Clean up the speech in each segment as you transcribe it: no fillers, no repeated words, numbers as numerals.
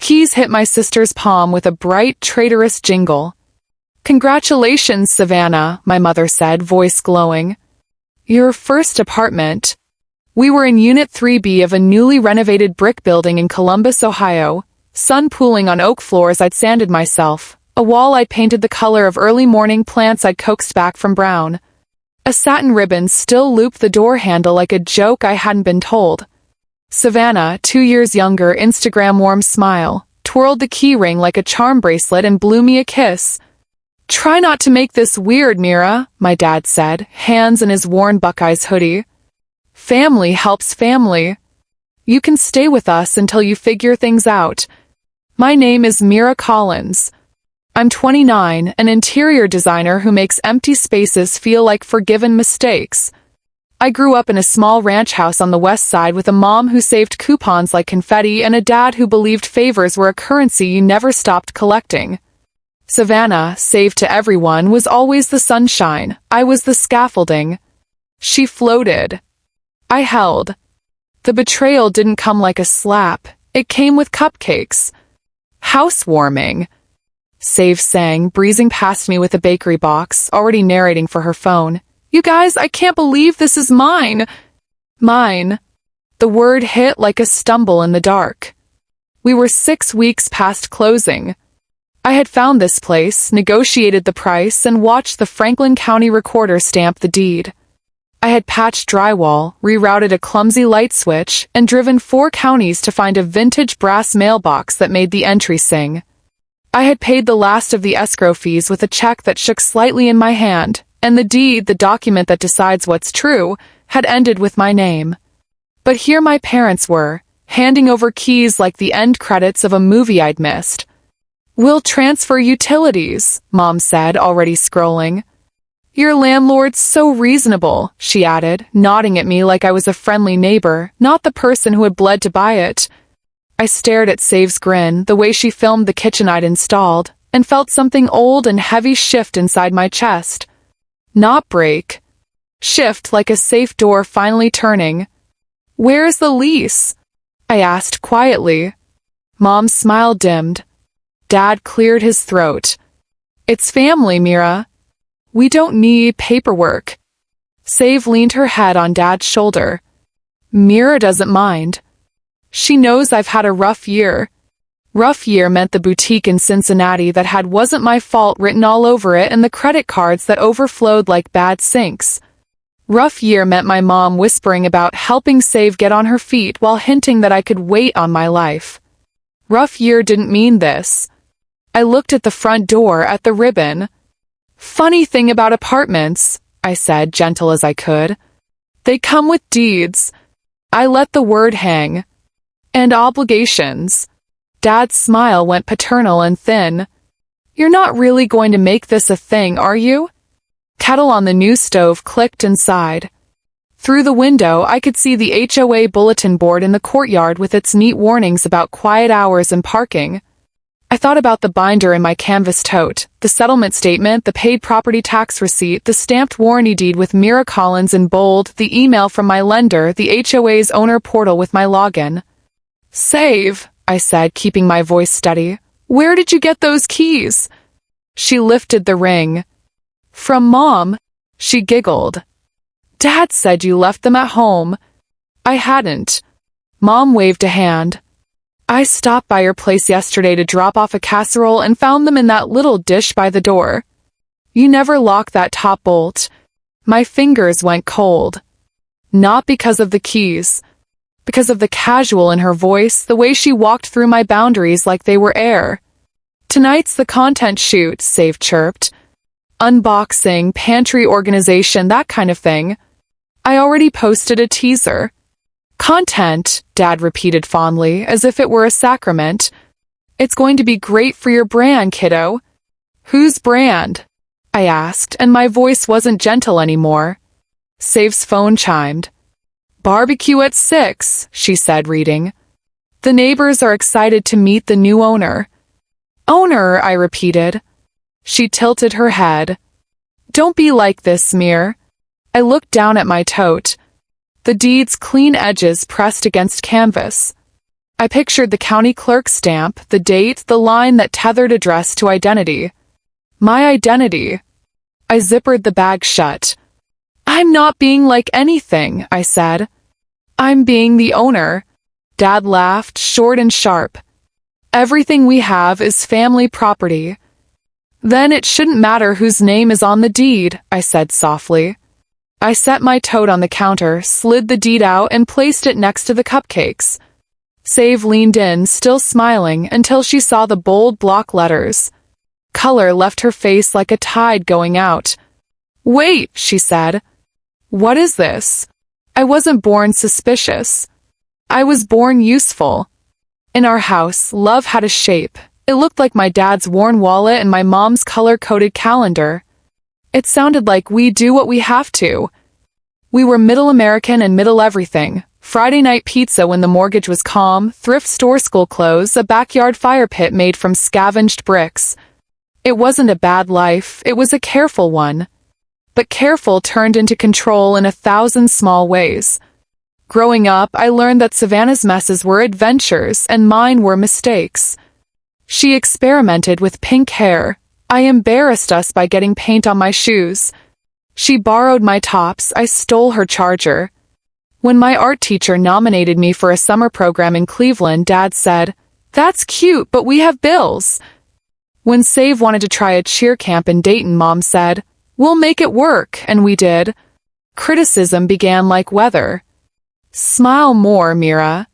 keys hit my sister's palm with a bright, traitorous jingle. "Congratulations, Savannah," my mother said, voice glowing. "Your first apartment." We were in Unit 3B of a newly renovated brick building in Columbus, Ohio, sun pooling on oak floors I'd sanded myself, a wall I'd painted the color of early morning plants I'd coaxed back from brown. A satin ribbon still looped the door handle like a joke I hadn't been told. Savannah, 2 years younger, Instagram warm smile, twirled the key ring like a charm bracelet and blew me a kiss. "Try not to make this weird, Mira," my dad said, hands in his worn Buckeyes hoodie. "Family helps family. You can stay with us until you figure things out. My name is Mira Collins. I'm 29, an interior designer who makes empty spaces feel like forgiven mistakes. I grew up in a small ranch house on the west side with a mom who saved coupons like confetti and a dad who believed favors were a currency you never stopped collecting. Savannah, saved to everyone, was always the sunshine. I was the scaffolding. She floated. I held. The betrayal didn't come like a slap. It came with cupcakes. Housewarming. Save sang, breezing past me with a bakery box, already narrating for her phone. "You guys, I can't believe this is mine." Mine. The word hit like a stumble in the dark. We were 6 weeks past closing. I had found this place, negotiated the price, and watched the Franklin County recorder stamp the deed. I had patched drywall, rerouted a clumsy light switch, and driven 4 counties to find a vintage brass mailbox that made the entry sing. I had paid the last of the escrow fees with a check that shook slightly in my hand, and the deed, the document that decides what's true, had ended with my name. But here my parents were, handing over keys like the end credits of a movie I'd missed. "We'll transfer utilities," Mom said, already scrolling. "Your landlord's so reasonable," she added, nodding at me like I was a friendly neighbor, not the person who had bled to buy it. I stared at Save's grin, the way she filmed the kitchen I'd installed, and felt something old and heavy shift inside my chest. Not break. Shift like a safe door finally turning. "Where's the lease?" I asked quietly. Mom's smile dimmed. Dad cleared his throat. "It's family, Mira. We don't need paperwork." Save leaned her head on Dad's shoulder. "Mira doesn't mind. She knows I've had a rough year." Rough year meant the boutique in Cincinnati that had "wasn't my fault" written all over it and the credit cards that overflowed like bad sinks. Rough year meant my mom whispering about helping Save get on her feet while hinting that I could wait on my life. Rough year didn't mean this. I looked at the front door, at the ribbon. "Funny thing about apartments," I said, gentle as I could. "They come with deeds." I let the word hang. "And obligations." Dad's smile went paternal and thin. "You're not really going to make this a thing, are you?" Kettle on the new stove clicked and sighed. Through the window, I could see the HOA bulletin board in the courtyard with its neat warnings about quiet hours and parking. I thought about the binder in my canvas tote, the settlement statement, the paid property tax receipt, the stamped warranty deed with Mira Collins in bold, the email from my lender, the HOA's owner portal with my login. "Save," I said, keeping my voice steady. "Where did you get those keys?" She lifted the ring. "From Mom." She giggled. "Dad said you left them at home." I hadn't. Mom waved a hand. "I stopped by your place yesterday to drop off a casserole and found them in that little dish by the door. You never locked that top bolt." My fingers went cold. Not because of the keys. Because of the casual in her voice, the way she walked through my boundaries like they were air. "Tonight's the content shoot," Save chirped. "Unboxing, pantry organization, that kind of thing. I already posted a teaser." "Content," Dad repeated fondly, as if it were a sacrament. "It's going to be great for your brand, kiddo." "Whose brand?" I asked, and my voice wasn't gentle anymore. Save's phone chimed. "Barbecue at 6, she said, reading. "The neighbors are excited to meet the new owner." "Owner," I repeated. She tilted her head. "Don't be like this, Mir." I looked down at my tote. The deed's clean edges pressed against canvas. I pictured the county clerk's stamp, the date, the line that tethered address to identity. My identity. I zippered the bag shut. I'm not being like anything, I said. I'm being the owner. Dad laughed, short and sharp. Everything we have is family property. Then it shouldn't matter whose name is on the deed, I said softly. I set my tote on the counter, slid the deed out, and placed it next to the cupcakes. Save leaned in, still smiling, until she saw the bold block letters. Color left her face like a tide going out. Wait, she said. What is this? I wasn't born suspicious. I was born useful. In our house, love had a shape. It looked like my dad's worn wallet and my mom's color-coded calendar. It sounded like we do what we have to. We were middle American and middle everything. Friday night pizza when the mortgage was calm, thrift store school clothes, a backyard fire pit made from scavenged bricks. It wasn't a bad life, it was a careful one. But careful turned into control in 1,000 small ways. Growing up, I learned that Savannah's messes were adventures and mine were mistakes. She experimented with pink hair. I embarrassed us by getting paint on my shoes. She borrowed my tops. I stole her charger. When my art teacher nominated me for a summer program in Cleveland, Dad said, "That's cute, but we have bills." When Save wanted to try a cheer camp in Dayton, Mom said, "We'll make it work," and we did. Criticism began like weather. Smile more, Mira.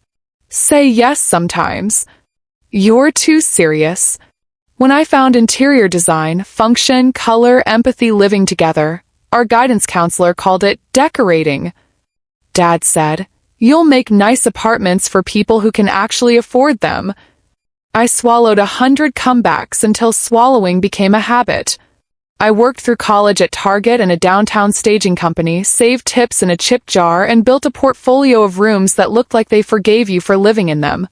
Say yes sometimes. You're too serious. When I found interior design, function, color, empathy living together, our guidance counselor called it decorating. Dad said, "You'll make nice apartments for people who can actually afford them." I swallowed 100 comebacks until swallowing became a habit. I worked through college at Target and a downtown staging company, saved tips in a chip jar, and built a portfolio of rooms that looked like they forgave you for living in them.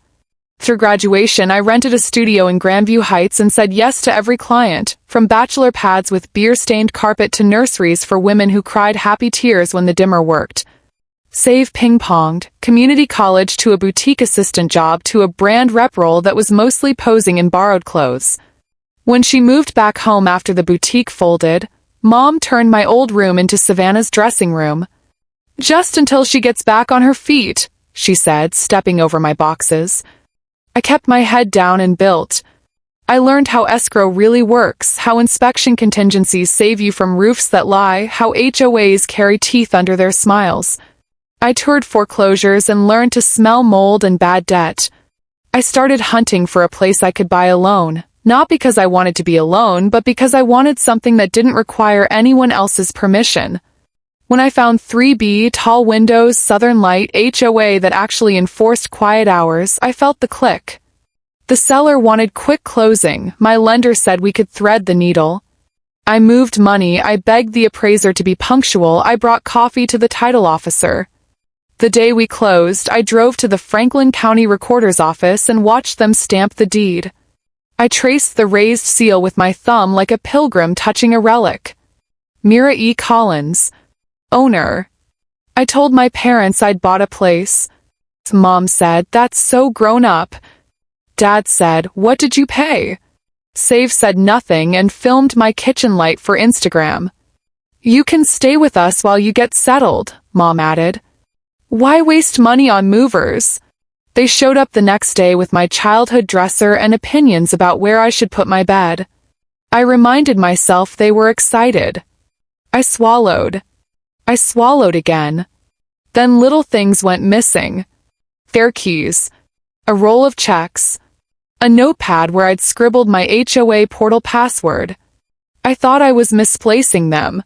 Through graduation, I rented a studio in Grandview Heights and said yes to every client, from bachelor pads with beer-stained carpet to nurseries for women who cried happy tears when the dimmer worked. Save ping-ponged, community college to a boutique assistant job to a brand rep role that was mostly posing in borrowed clothes. When she moved back home after the boutique folded, Mom turned my old room into Savannah's dressing room. "Just until she gets back on her feet," she said, stepping over my boxes. I kept my head down and built. I learned how escrow really works, how inspection contingencies save you from roofs that lie, how HOAs carry teeth under their smiles. I toured foreclosures and learned to smell mold and bad debt. I started hunting for a place I could buy alone, not because I wanted to be alone, but because I wanted something that didn't require anyone else's permission. When I found 3B, tall windows, Southern Light, HOA that actually enforced quiet hours, I felt the click. The seller wanted quick closing. My lender said we could thread the needle. I moved money. I begged the appraiser to be punctual. I brought coffee to the title officer. The day we closed, I drove to the Franklin County Recorder's office and watched them stamp the deed. I traced the raised seal with my thumb like a pilgrim touching a relic. Mira E. Collins, owner. I told my parents I'd bought a place. Mom said, "That's so grown up." Dad said, "What did you pay?" Save said nothing and filmed my kitchen light for Instagram. "You can stay with us while you get settled," Mom added. Why waste money on movers? They showed up the next day with my childhood dresser and opinions about where I should put my bed. I reminded myself they were excited. I swallowed. I swallowed again. Then little things went missing. Their keys. A roll of checks. A notepad where I'd scribbled my HOA portal password. I thought I was misplacing them.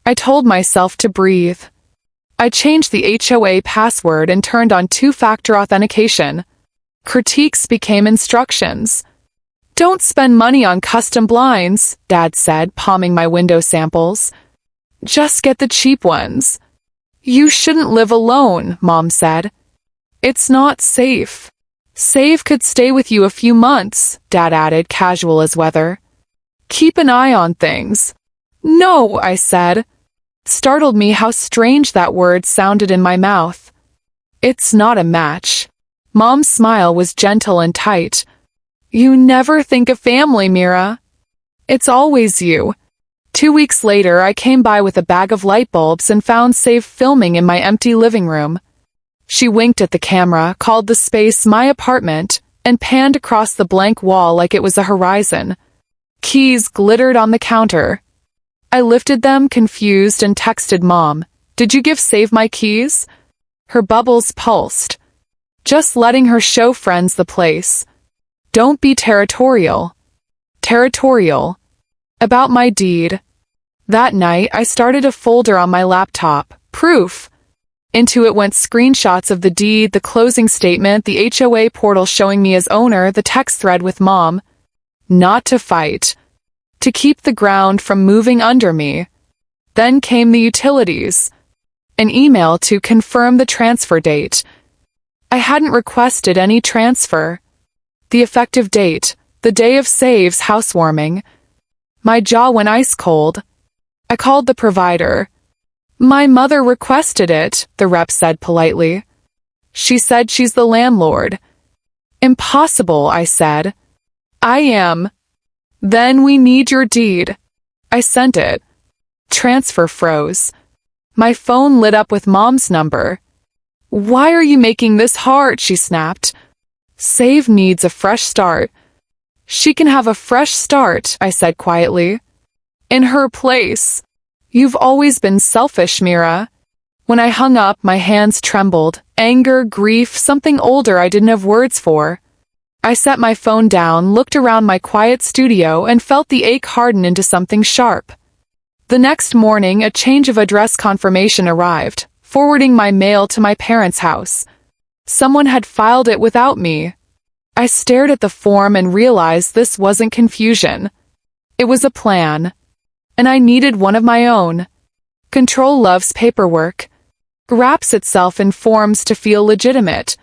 I told myself to breathe. I changed the HOA password and turned on two-factor authentication. Critiques became instructions. "Don't spend money on custom blinds," Dad said, palming my window samples. "Just get the cheap ones." "You shouldn't live alone," Mom said. "It's not safe." "Save could stay with you a few months," Dad added, casual as weather. "Keep an eye on things." "No," I said. It startled me how strange that word sounded in my mouth. "It's not a match." Mom's smile was gentle and tight. You never think of family, Mira. It's always you. 2 weeks later, I came by with a bag of light bulbs and found Save filming in my empty living room. She winked at the camera, called the space my apartment, and panned across the blank wall like it was a horizon. Keys glittered on the counter. I lifted them, confused, and texted Mom. Did you give Save my keys? Her bubbles pulsed. Just letting her show friends the place. Don't be territorial. Territorial. About my deed. That night, I started a folder on my laptop. Proof. Into it went screenshots of the deed, the closing statement, the HOA portal showing me as owner, the text thread with Mom. Not to fight. To keep the ground from moving under me. Then came the utilities. An email to confirm the transfer date. I hadn't requested any transfer. The effective date, the day of Save's housewarming. My jaw went ice cold. I called the provider. My mother requested it, the rep said politely. She said she's the landlord. Impossible, I said. I am. Then we need your deed. I sent it. Transfer froze. My phone lit up with Mom's number. Why are you making this hard? She snapped. Save needs a fresh start. She can have a fresh start, I said quietly. In her place. You've always been selfish, Mira. When I hung up, my hands trembled. Anger, grief, something older I didn't have words for. I set my phone down, looked around my quiet studio, and felt the ache harden into something sharp. The next morning, a change of address confirmation arrived, forwarding my mail to my parents' house. Someone had filed it without me. I stared at the form and realized this wasn't confusion. It was a plan. And I needed one of my own. Control loves paperwork. Wraps itself in forms to feel legitimate.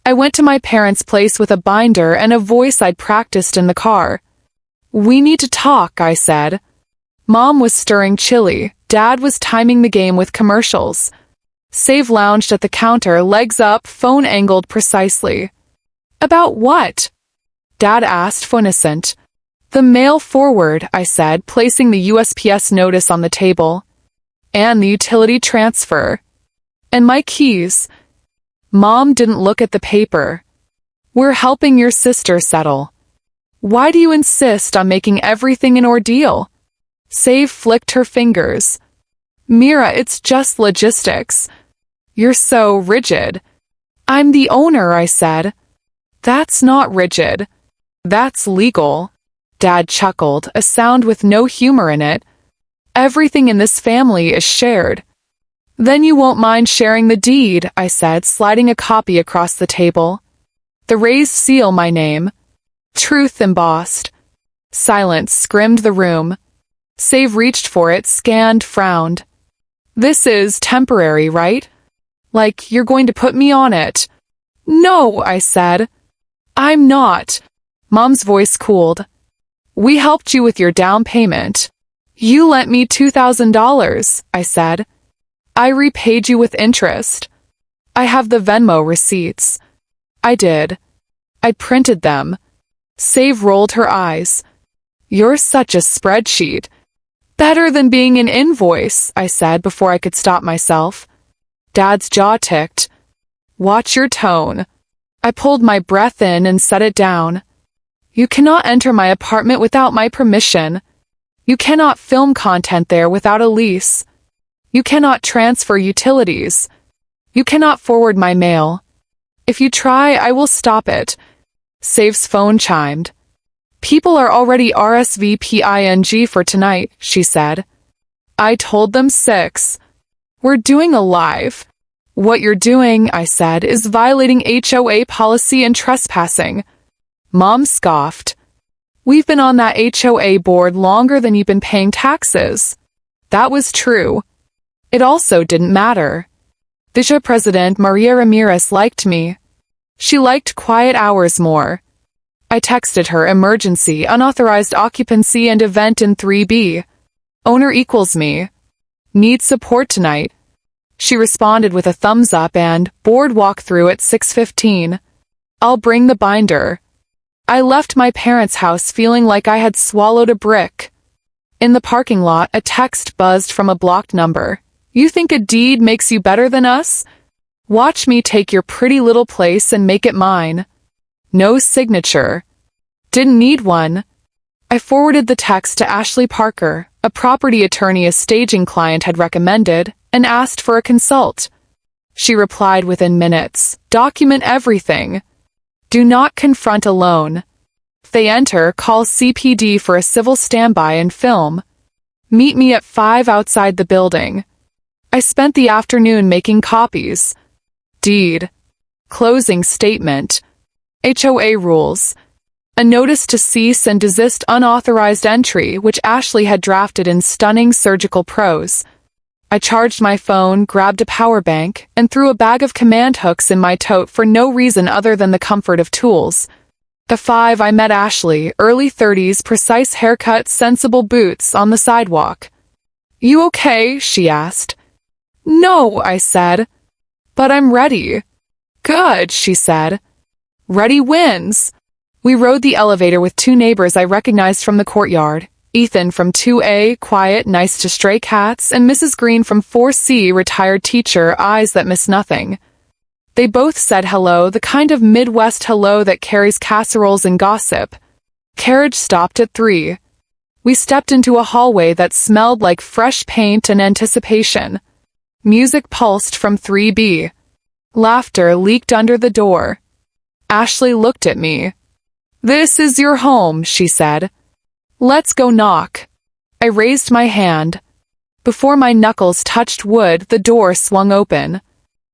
I went to my parents' place with a binder and a voice I'd practiced in the car. We need to talk, I said. Mom was stirring chili. Dad was timing the game with commercials. Save lounged at the counter, legs up, phone angled precisely. About what? Dad asked, innocent. The mail forward, I said, placing the USPS notice on the table. And the utility transfer. And my keys. Mom didn't look at the paper. We're helping your sister settle. Why do you insist on making everything an ordeal? Save flicked her fingers. Mira, it's just logistics. You're so rigid. I'm the owner, I said. That's not rigid. That's legal. Dad chuckled, a sound with no humor in it. Everything in this family is shared. Then you won't mind sharing the deed, I said, sliding a copy across the table. The raised seal, my name. Truth embossed. Silence scrimmed the room. Save reached for it, scanned, frowned. This is temporary, right? Like you're going to put me on it. No, I said. I'm not. Mom's voice cooled. We helped you with your down payment. You lent me $2,000, I said. I repaid you with interest. I have the Venmo receipts. I did. I printed them. Save rolled her eyes. You're such a spreadsheet. Better than being an invoice, I said before I could stop myself. Dad's jaw ticked. Watch your tone. I pulled my breath in and set it down. You cannot enter my apartment without my permission. You cannot film content there without a lease. You cannot transfer utilities. You cannot forward my mail. If you try, I will stop it. Save's phone chimed. People are already RSVPing for tonight, she said. I told them 6. We're doing a live. What you're doing, I said, is violating HOA policy and trespassing. Mom scoffed. We've been on that HOA board longer than you've been paying taxes. That was true. It also didn't matter. Vice President Maria Ramirez liked me. She liked quiet hours more. I texted her emergency, unauthorized occupancy and event in 3B. Owner equals me. Need support tonight. She responded with a thumbs up and board walkthrough at 6:15. I'll bring the binder. I left my parents' house feeling like I had swallowed a brick. In the parking lot, a text buzzed from a blocked number. You think a deed makes you better than us? Watch me take your pretty little place and make it mine. No signature. Didn't need one. I forwarded the text to Ashley Parker, a property attorney a staging client had recommended, and asked for a consult. She replied within minutes. Document everything. Do not confront alone. If they enter, call CPD for a civil standby and film. Meet me at 5 outside the building. I spent the afternoon making copies. Deed. Closing statement. HOA rules. A notice to cease and desist unauthorized entry, which Ashley had drafted in stunning surgical prose. I charged my phone, grabbed a power bank, and threw a bag of command hooks in my tote for no reason other than the comfort of tools. At 5, I met Ashley, early 30s, precise haircut, sensible boots, on the sidewalk. You okay? She asked. No, I said. But I'm ready. Good, she said. Ready wins. We rode the elevator with 2 neighbors I recognized from the courtyard. Ethan from 2A, quiet, nice to stray cats, and Mrs. Green from 4C, retired teacher, eyes that miss nothing. They both said hello, the kind of Midwest hello that carries casseroles and gossip. Carriage stopped at 3. We stepped into a hallway that smelled like fresh paint and anticipation. Music pulsed from 3B. Laughter leaked under the door. Ashley looked at me. This is your home, she said. Let's go knock. I raised my hand. Before my knuckles touched wood, the door swung open.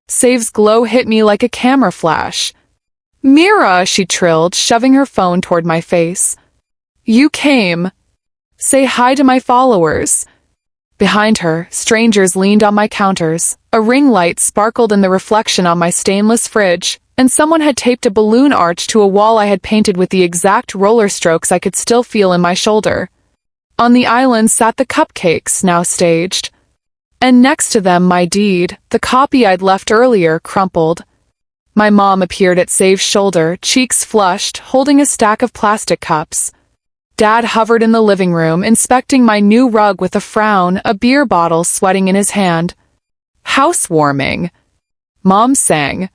Save's glow hit me like a camera flash. Mira, she trilled, shoving her phone toward my face. You came. Say hi to my followers. Behind her, strangers leaned on my counters. A ring light sparkled in the reflection on my stainless fridge, and someone had taped a balloon arch to a wall I had painted with the exact roller strokes I could still feel in my shoulder. On the island sat the cupcakes, now staged. And next to them my deed, the copy I'd left earlier, crumpled. My mom appeared at Save's shoulder, cheeks flushed, holding a stack of plastic cups. Dad hovered in the living room, inspecting my new rug with a frown, a beer bottle sweating in his hand. Housewarming. Mom sang.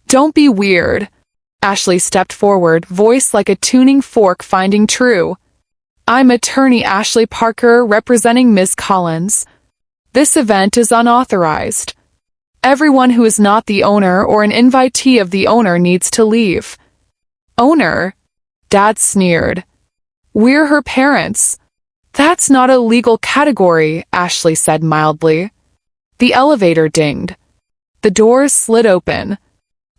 Don't be weird. Ashley stepped forward, voice like a tuning fork finding true. I'm attorney Ashley Parker, representing Ms. Collins. This event is unauthorized. Everyone who is not the owner or an invitee of the owner needs to leave. Owner? Dad sneered. We're her parents. That's not a legal category, Ashley said mildly. The elevator dinged. The doors slid open.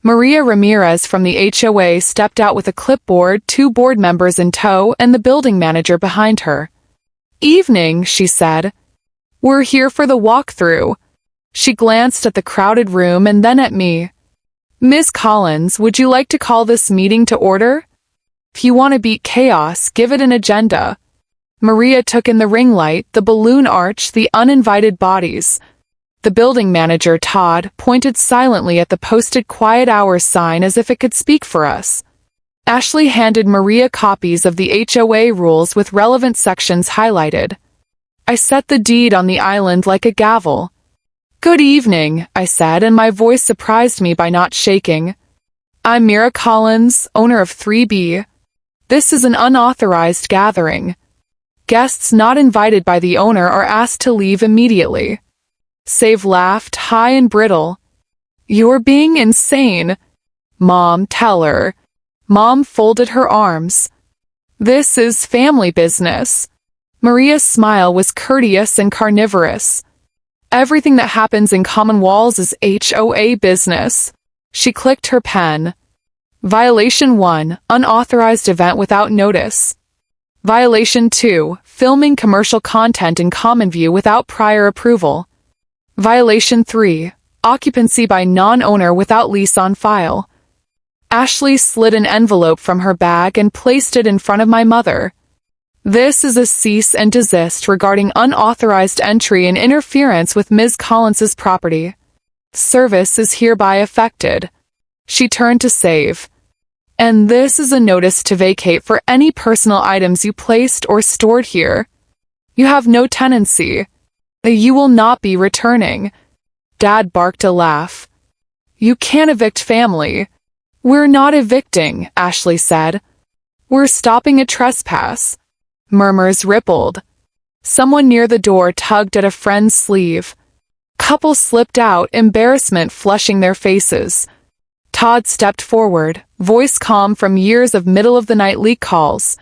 Maria Ramirez from the HOA stepped out with a clipboard, 2 board members in tow, and the building manager behind her. Evening, she said. We're here for the walkthrough. She glanced at the crowded room and then at me. Ms. Collins, would you like to call this meeting to order? If you want to beat chaos, give it an agenda. Maria took in the ring light, the balloon arch, the uninvited bodies. The building manager, Todd, pointed silently at the posted quiet hours sign as if it could speak for us. Ashley handed Maria copies of the HOA rules with relevant sections highlighted. I set the deed on the island like a gavel. Good evening, I said, and my voice surprised me by not shaking. I'm Mira Collins, owner of 3B. This is an unauthorized gathering. Guests not invited by the owner are asked to leave immediately. Save laughed, high and brittle. You're being insane. Mom, tell her. Mom folded her arms. This is family business. Maria's smile was courteous and carnivorous. Everything that happens in common walls is HOA business. She clicked her pen. Violation 1, unauthorized event without notice. Violation 2, filming commercial content in common view without prior approval. Violation 3, occupancy by non-owner without lease on file. Ashley slid an envelope from her bag and placed it in front of my mother. This is a cease and desist regarding unauthorized entry and interference with Ms. Collins's property. Service is hereby affected. She turned to Save. And this is a notice to vacate for any personal items you placed or stored here. You have no tenancy. You will not be returning. Dad barked a laugh. You can't evict family. We're not evicting, Ashley said. We're stopping a trespass. Murmurs rippled. Someone near the door tugged at a friend's sleeve. Couple slipped out, embarrassment flushing their faces. Todd stepped forward, voice calm from years of middle-of-the-night leak calls.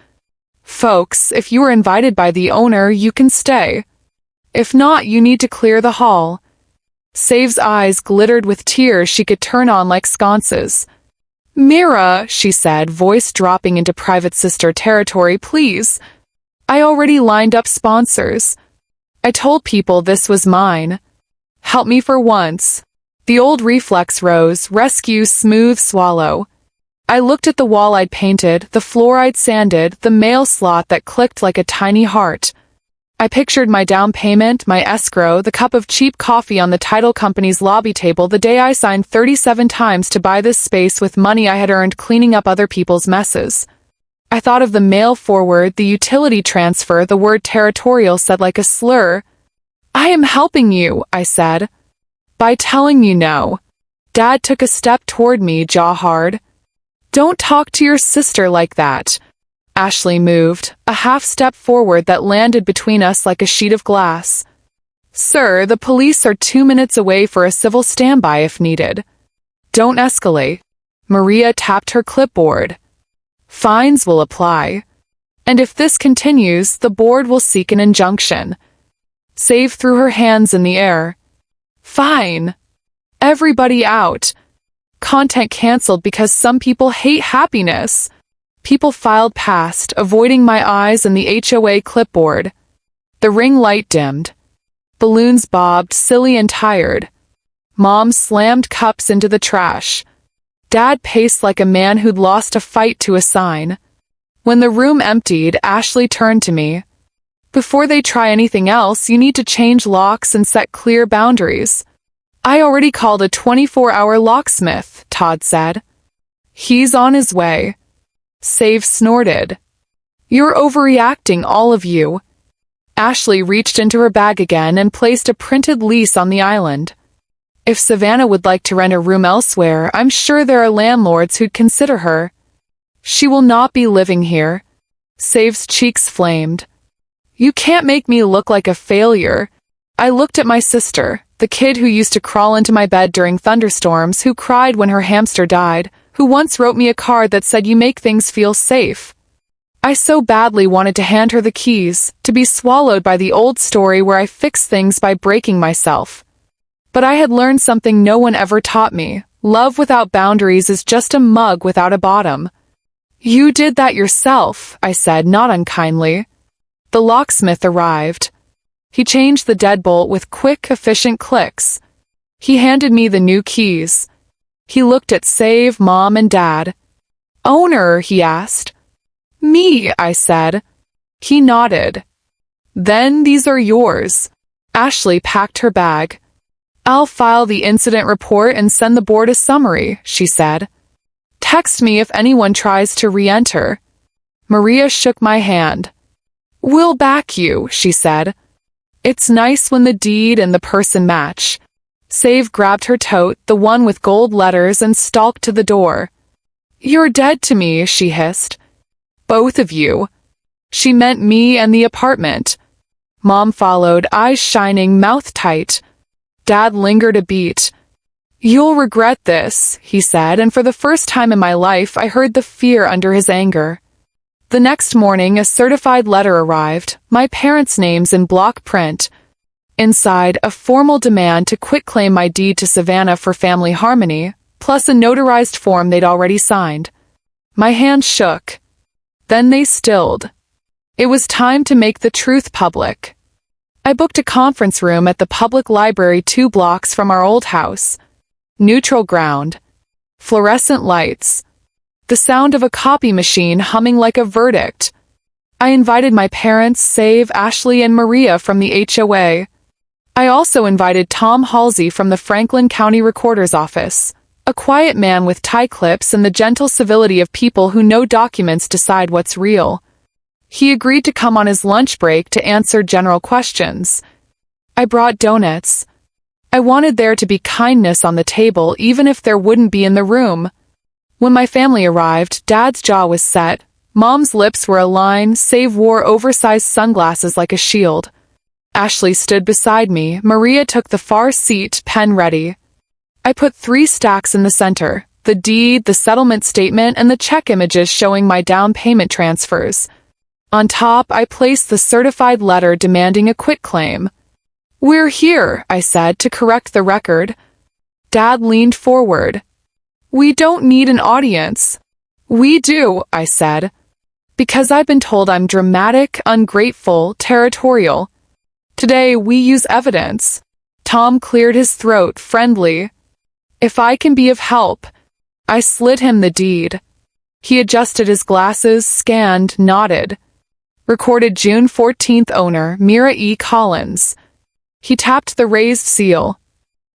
Folks, if you were invited by the owner, you can stay. If not, you need to clear the hall. Save's eyes glittered with tears she could turn on like sconces. Mira, she said, voice dropping into private sister territory, please. I already lined up sponsors. I told people this was mine. Help me for once. The old reflex rose, rescue, smooth swallow. I looked at the wall I'd painted, the floor I'd sanded, the mail slot that clicked like a tiny heart. I pictured my down payment, my escrow, the cup of cheap coffee on the title company's lobby table the day I signed 37 times to buy this space with money I had earned cleaning up other people's messes. I thought of the mail forward, the utility transfer, the word territorial said like a slur. I am helping you, I said. By telling you no. Dad took a step toward me, jaw hard. Don't talk to your sister like that. Ashley moved, a half step forward that landed between us like a sheet of glass. Sir, the police are 2 minutes away for a civil standby if needed. Don't escalate. Maria tapped her clipboard. Fines will apply. And if this continues, the board will seek an injunction. Save threw her hands in the air. Fine. Everybody out. Content canceled because some people hate happiness. People filed past, avoiding my eyes and the HOA clipboard. The ring light dimmed. Balloons bobbed, silly and tired. Mom slammed cups into the trash. Dad paced like a man who'd lost a fight to a sign. When the room emptied, Ashley turned to me. Before they try anything else, you need to change locks and set clear boundaries. I already called a 24-hour locksmith, Todd said. He's on his way. Save snorted. You're overreacting, all of you. Ashley reached into her bag again and placed a printed lease on the island. If Savannah would like to rent a room elsewhere, I'm sure there are landlords who'd consider her. She will not be living here. Save's cheeks flamed. You can't make me look like a failure. I looked at my sister, the kid who used to crawl into my bed during thunderstorms, who cried when her hamster died, who once wrote me a card that said you make things feel safe. I so badly wanted to hand her the keys, to be swallowed by the old story where I fix things by breaking myself. But I had learned something no one ever taught me. Love without boundaries is just a mug without a bottom. You did that yourself, I said, not unkindly. The locksmith arrived. He changed the deadbolt with quick, efficient clicks. He handed me the new keys. He looked at Save, Mom, and Dad. Owner, he asked. Me, I said. He nodded. Then these are yours. Ashley packed her bag. I'll file the incident report and send the board a summary, she said. Text me if anyone tries to re-enter. Maria shook my hand. We'll back you, she said. It's nice when the deed and the person match. Save grabbed her tote, the one with gold letters, and stalked to the door. You're dead to me, she hissed. Both of you. She meant me and the apartment. Mom followed, eyes shining, mouth tight. Dad lingered a beat. You'll regret this, he said, and for the first time in my life I heard the fear under his anger. The next morning a certified letter arrived, my parents' names in block print. Inside, a formal demand to quitclaim my deed to Savannah for family harmony, plus a notarized form they'd already signed. My hands shook. Then they stilled. It was time to make the truth public. I booked a conference room at the public library 2 blocks from our old house. Neutral ground. Fluorescent lights. The sound of a copy machine humming like a verdict. I invited my parents, Save, Ashley, and Maria from the HOA. I also invited Tom Halsey from the Franklin County Recorder's Office, a A quiet man with tie clips and the gentle civility of people who know documents decide what's real. He agreed to come on his lunch break to answer general questions. I brought donuts. I wanted there to be kindness on the table even if there wouldn't be in the room. When my family arrived, Dad's jaw was set. Mom's lips were aligned, Save wore oversized sunglasses like a shield. Ashley stood beside me. Maria took the far seat, pen ready. I put 3 stacks in the center, the deed, the settlement statement, and the check images showing my down payment transfers. On top, I placed the certified letter demanding a quitclaim. "We're here," I said, to correct the record. Dad leaned forward. "We don't need an audience." "We do," I said. "Because I've been told I'm dramatic, ungrateful, territorial. Today, we use evidence." Tom cleared his throat, friendly. "If I can be of help." I slid him the deed. He adjusted his glasses, scanned, nodded. Recorded June 14th owner, Mira E. Collins. He tapped the raised seal.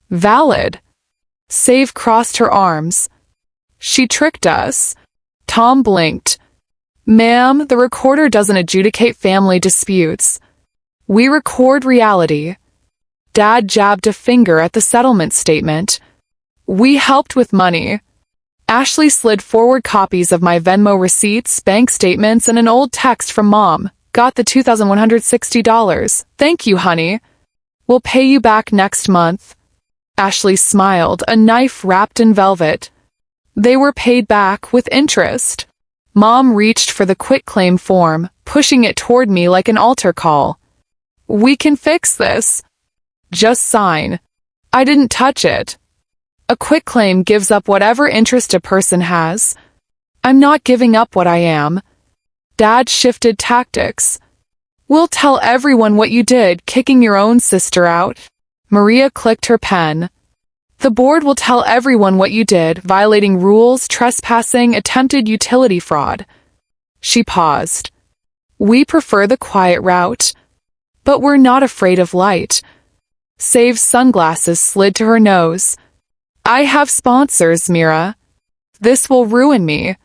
Valid. Save crossed her arms. "She tricked us." Tom blinked. "Ma'am, the recorder doesn't adjudicate family disputes. We record reality." Dad jabbed a finger at the settlement statement. "We helped with money." Ashley slid forward copies of my Venmo receipts, bank statements, and an old text from Mom. "Got the $2,160. Thank you, honey. We'll pay you back next month." Ashley smiled, a knife wrapped in velvet. They were paid back with interest. Mom reached for the quitclaim form, pushing it toward me like an altar call. "We can fix this. Just sign." I didn't touch it. A quitclaim gives up whatever interest a person has. I'm not giving up what I am. Dad shifted tactics. "We'll tell everyone what you did, kicking your own sister out." Maria clicked her pen. "The board will tell everyone what you did, violating rules, trespassing, attempted utility fraud." She paused. "We prefer the quiet route. But we're not afraid of light." Save's sunglasses slid to her nose. "I have sponsors, Mira. This will ruin me."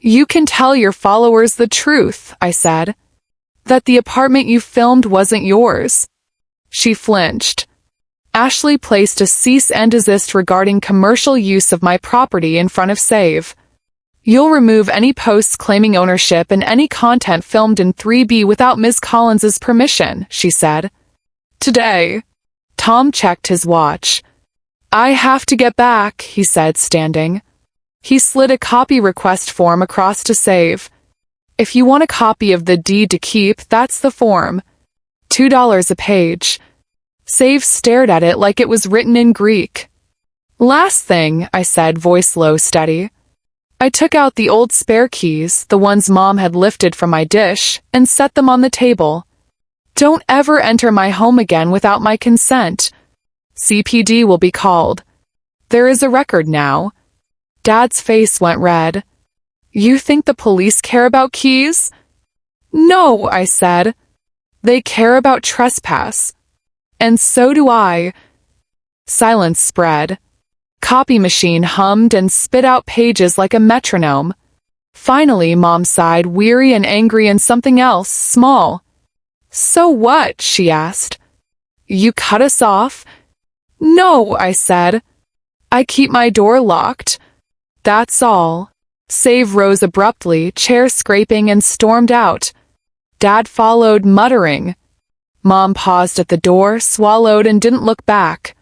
"You can tell your followers the truth," I said. "That the apartment you filmed wasn't yours." She flinched. Ashley placed a cease and desist regarding commercial use of my property in front of Save. "You'll remove any posts claiming ownership and any content filmed in 3B without Ms. Collins's permission," she said. "Today." Tom checked his watch. "I have to get back," he said, standing. He slid a copy request form across to Save. "If you want a copy of the deed to keep, that's the form. $2 a page." Save stared at it like it was written in Greek. "Last thing," I said, voice low, steady. I took out the old spare keys, the ones Mom had lifted from my dish, and set them on the table. "Don't ever enter my home again without my consent. CPD will be called. There is a record now." Dad's face went red. "You think the police care about keys?" "No," I said. "They care about trespass. And so do I." Silence spread. Copy machine hummed and spit out pages like a metronome. Finally, Mom sighed, weary and angry, and something else, small. "So what?" she asked. "You cut us off?" "No," I said. "I keep my door locked. That's all." Save rose abruptly, chair scraping, and stormed out. Dad followed, muttering. Mom paused at the door, swallowed, and didn't look back.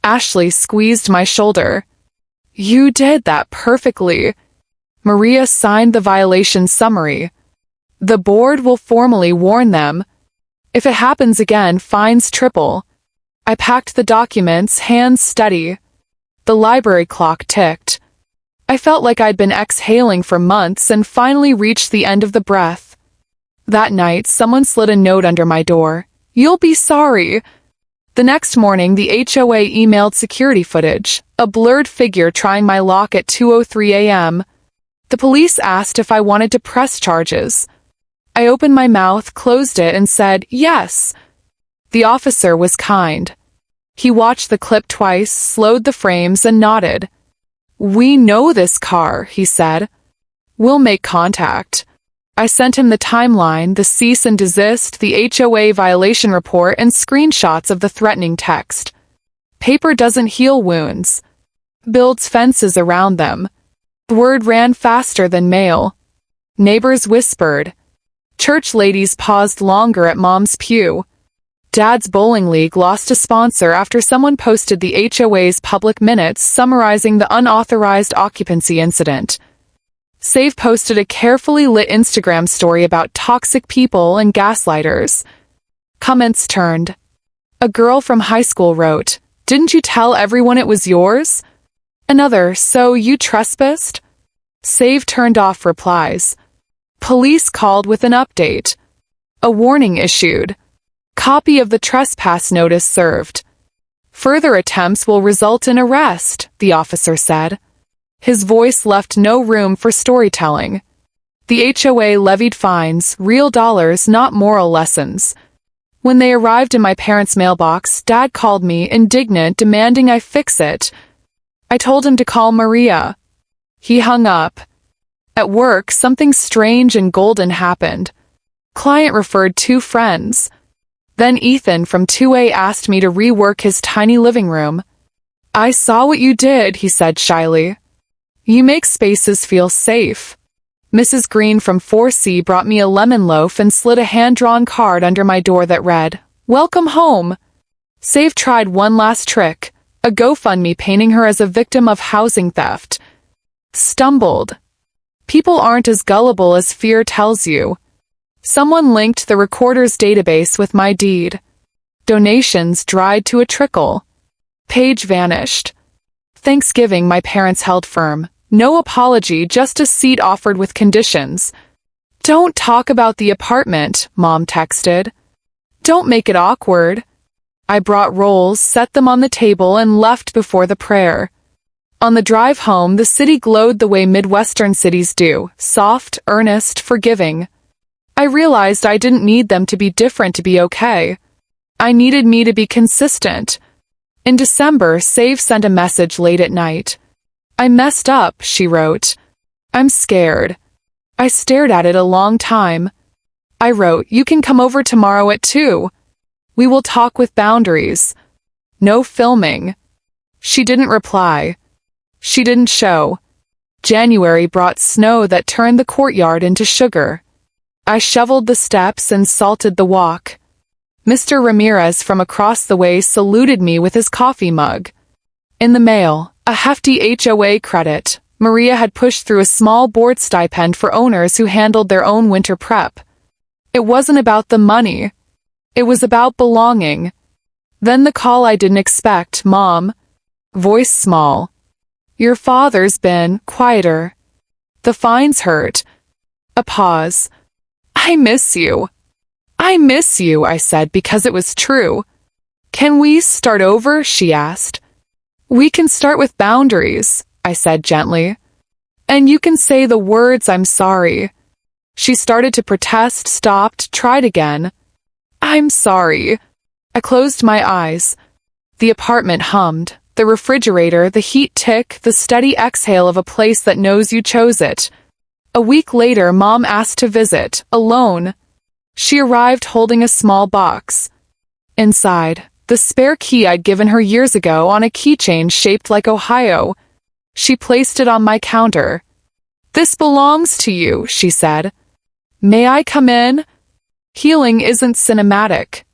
Ashley squeezed my shoulder. "You did that perfectly." Maria signed the violation summary. "The board will formally warn them. If it happens again, fines triple." I packed the documents, hands steady. The library clock ticked. I felt like I'd been exhaling for months and finally reached the end of the breath. That night, someone slid a note under my door. "You'll be sorry." The next morning, the HOA emailed security footage, a blurred figure trying my lock at 2:03 a.m. The police asked if I wanted to press charges. I opened my mouth, closed it, and said, "Yes." The officer was kind. He watched the clip twice, slowed the frames, and nodded. "We know this car," he said. "We'll make contact." I sent him the timeline, the cease and desist, the HOA violation report, and screenshots of the threatening text. Paper doesn't heal wounds. Builds fences around them. Word ran faster than mail. Neighbors whispered. Church ladies paused longer at Mom's pew. Dad's bowling league lost a sponsor after someone posted the HOA's public minutes summarizing the unauthorized occupancy incident. Save posted a carefully lit Instagram story about toxic people and gaslighters. Comments turned. A girl from high school wrote, "Didn't you tell everyone it was yours?" Another, "So you trespassed?" Save turned off replies. Police called with an update. A warning issued. Copy of the trespass notice served. Further attempts will result in arrest, the officer said. His voice left no room for storytelling. The HOA levied fines, real dollars, not moral lessons. When they arrived in my parents' mailbox, Dad called me, indignant, demanding I fix it. I told him to call Maria. He hung up. At work, something strange and golden happened. Client referred 2 friends. Then Ethan from 2A asked me to rework his tiny living room. "I saw what you did," he said shyly. "You make spaces feel safe." Mrs. Green from 4C brought me a lemon loaf and slid a hand-drawn card under my door that read, "Welcome home." Save tried one last trick, a GoFundMe painting her as a victim of housing theft. Stumbled. People aren't as gullible as fear tells you. Someone linked the recorder's database with my deed. Donations dried to a trickle. Page vanished. Thanksgiving, my parents held firm. No apology, just a seat offered with conditions. "Don't talk about the apartment," Mom texted. "Don't make it awkward." I brought rolls, set them on the table, and left before the prayer. On the drive home, the city glowed the way Midwestern cities do, soft, earnest, forgiving. I realized I didn't need them to be different to be okay. I needed me to be consistent. In December, Save sent a message late at night. "I messed up," she wrote. "I'm scared." I stared at it a long time. I wrote, "You can come over tomorrow at 2. We will talk with boundaries. No filming." She didn't reply. She didn't show. January brought snow that turned the courtyard into sugar. I shoveled the steps and salted the walk. Mr. Ramirez from across the way saluted me with his coffee mug. In the mail, a hefty HOA credit. Maria had pushed through a small board stipend for owners who handled their own winter prep. It wasn't about the money. It was about belonging. Then the call I didn't expect, "Mom." Voice small. "Your father's been quieter." The fines hurt. A pause. "I miss you." "I miss you," I said because it was true. "Can we start over?" she asked. "We can start with boundaries," I said gently. "And you can say the words, 'I'm sorry.'" She started to protest, stopped, tried again. "I'm sorry." I closed my eyes. The apartment hummed. The refrigerator, the heat tick, the steady exhale of a place that knows you chose it. A week later, Mom asked to visit, alone. She arrived holding a small box. Inside, the spare key I'd given her years ago on a keychain shaped like Ohio. She placed it on my counter. "This belongs to you," she said. "May I come in?" Healing isn't cinematic.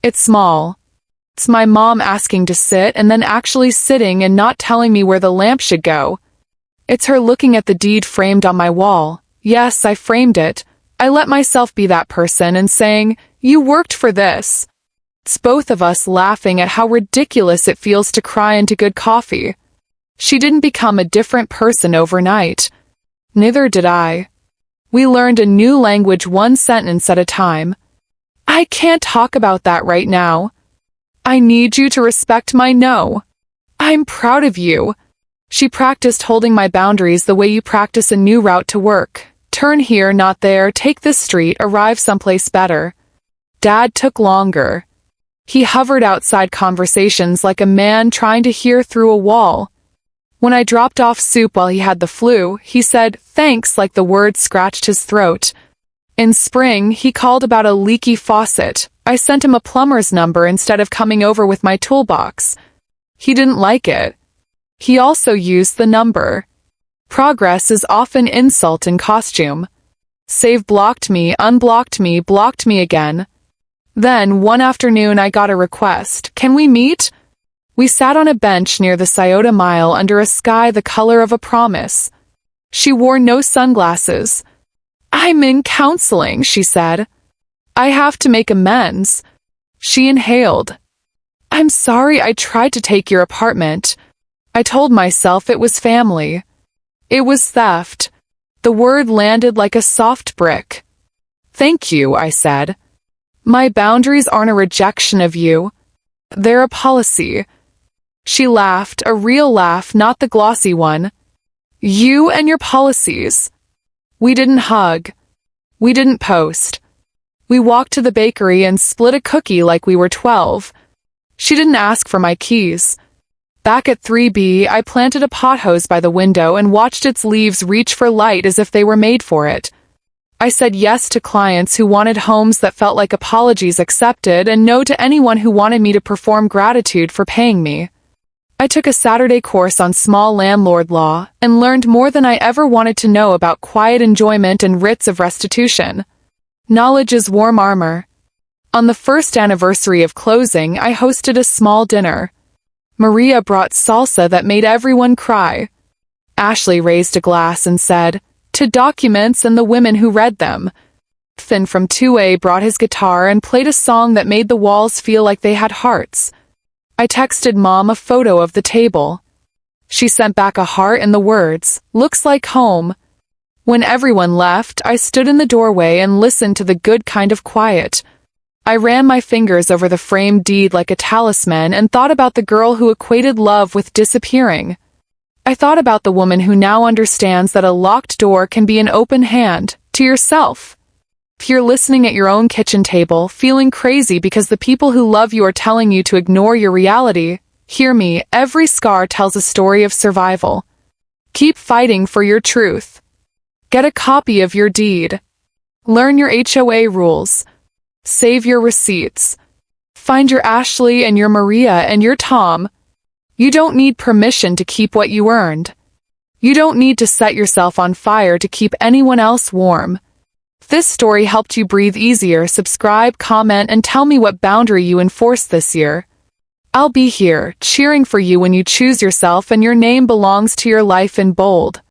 It's small. It's my mom asking to sit and then actually sitting and not telling me where the lamp should go. It's her looking at the deed framed on my wall. Yes, I framed it. I let myself be that person and saying, "You worked for this." It's both of us laughing at how ridiculous it feels to cry into good coffee. She didn't become a different person overnight. Neither did I. We learned a new language one sentence at a time. "I can't talk about that right now. I need you to respect my no. I'm proud of you." She practiced holding my boundaries the way you practice a new route to work. Turn here, not there, take this street, arrive someplace better. Dad took longer. He hovered outside conversations like a man trying to hear through a wall. When I dropped off soup while he had the flu, he said thanks like the word scratched his throat. In spring, he called about a leaky faucet. I sent him a plumber's number instead of coming over with my toolbox. He didn't like it. He also used the number. Progress is often insult in costume. Save blocked me, unblocked me, blocked me again. Then, one afternoon I got a request. Can we meet? We sat on a bench near the Scioto Mile under a sky the color of a promise. She wore no sunglasses. I'm in counseling, she said. I have to make amends. She inhaled. I'm sorry I tried to take your apartment. I told myself it was family. It was theft. The word landed like a soft brick. Thank you, I said. My boundaries aren't a rejection of you. They're a policy. She laughed, a real laugh, not the glossy one. You and your policies. We didn't hug. We didn't post. We walked to the bakery and split a cookie like we were 12. She didn't ask for my keys. Back at 3B, I planted a pothose by the window and watched its leaves reach for light as if they were made for it. I said yes to clients who wanted homes that felt like apologies accepted and no to anyone who wanted me to perform gratitude for paying me. I took a Saturday course on small landlord law and learned more than I ever wanted to know about quiet enjoyment and writs of restitution. Knowledge is warm armor. On the first anniversary of closing, I hosted a small dinner. Maria brought salsa that made everyone cry. Ashley raised a glass and said, "To documents and the women who read them." Finn from 2A brought his guitar and played a song that made the walls feel like they had hearts. I texted Mom a photo of the table. She sent back a heart and the words, "Looks like home." When everyone left, I stood in the doorway and listened to the good kind of quiet. I ran my fingers over the framed deed like a talisman and thought about the girl who equated love with disappearing. I thought about the woman who now understands that a locked door can be an open hand, to yourself. If you're listening at your own kitchen table, feeling crazy because the people who love you are telling you to ignore your reality, hear me, every scar tells a story of survival. Keep fighting for your truth. Get a copy of your deed. Learn your HOA rules. Save your receipts. Find your Ashley and your Maria and your Tom. You don't need permission to keep what you earned. You don't need to set yourself on fire to keep anyone else warm. If this story helped you breathe easier, subscribe, comment, and tell me what boundary you enforced this year. I'll be here, cheering for you when you choose yourself and your name belongs to your life in bold.